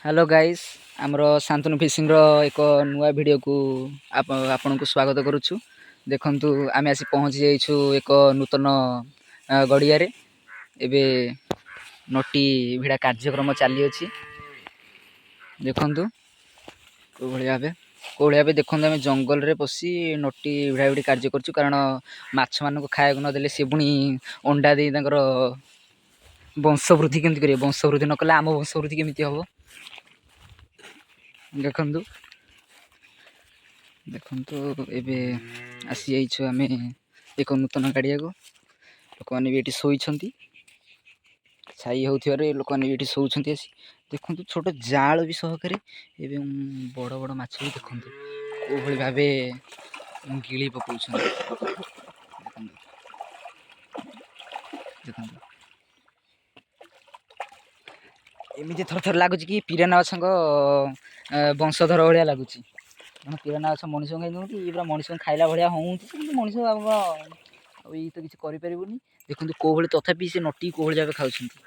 Hello guys आमर Shantanu fishing एक नुआ वीडियो को आपण को स्वागत करुछु। देखंतु आमे आसी पहुंची जाइछु एक नूतन गड़िया रे। एबे नटी भिड़ा कार्यक्रम चली अछि। देखंतु को भाबे देखंतु आमे जंगल रे पसी नटी भिड़ा भिड़ी कार्य करछु, कारण माछ मान को खाया न देले से पुनी अंडा दे तांकर वंशवृद्धि केमति करिवे। वंशवृद्धि न कले आम वंशवृद्धि केमति हबो। देखंतु देखंतु एबे आसी जाइछु आमे एक नूतन गाड़िया को। लोक माने भी एठी सोइछंती, छाई होउथिबारे लोक माने भी एठी सोउछंती। आसी देखंतु छोट जाल भी सहकारे एबे बड़ बड़ माछ भी देखंतु को भली भाबे गिळी पकौछंती। देखंतु देखंतु एमिति थर थर लागुच कि पिराना माछक वंशधर भलिया लागुच। पिराना माछ मनुष्य खाइ दउथि, ई पूरा मनुष्य खाइला भलिया होउथि, किंतु मनुष्य अब ई तो किछि करि परिबोनी। देखंतु को भली तथापि से नटी को भली भाबे खाउछंती।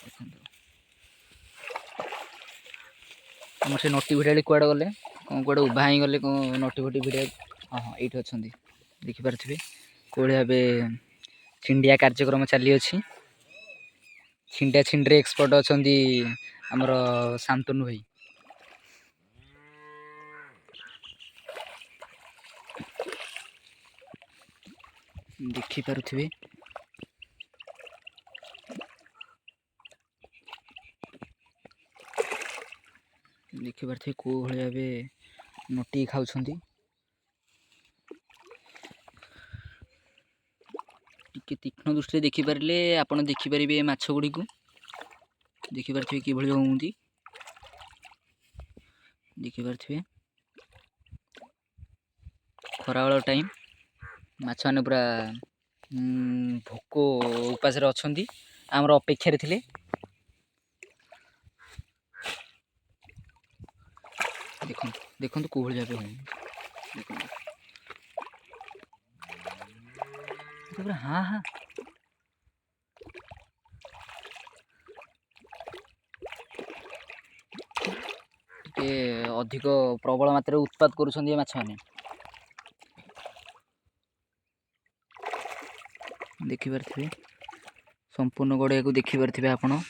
देखंतु हमर से नटी भिड़ाली कुआडे गले, कोन कुआडे उभा ही गले, कोन नटी फटी भिड़िया। हां एठी अछंती, देखि पारथिबे को भली भाबे छिंडिया कार्यक्रम चली अछि। छिंडिया छिंडरे एक्सपर्ट अछंती हमर शांतनु भाई। देखि पारुथिबे देखि पारथिबे को भली भाबे नटी खाउछंती। टिके तीक्ष्ण दृष्टि देखि पारले आपण देखि परिबे माछ गुडी को। देखि पारथिबे कि भली होउंती, देखि पारथिबे खरावेल टाइम माछ माने पूरा भोक उपास रे अछंती, हमर अपेक्षा रे थिले। देखंतु देखंतु को भली भाबे होउंती। देखंतु पूरा हां हां टिके अधिक प्रबल मात्रा उत्पाद करूछंती माछ माने। देखि पारथिबे संपूर्ण गड़िया को देखि पारथिबे आपण।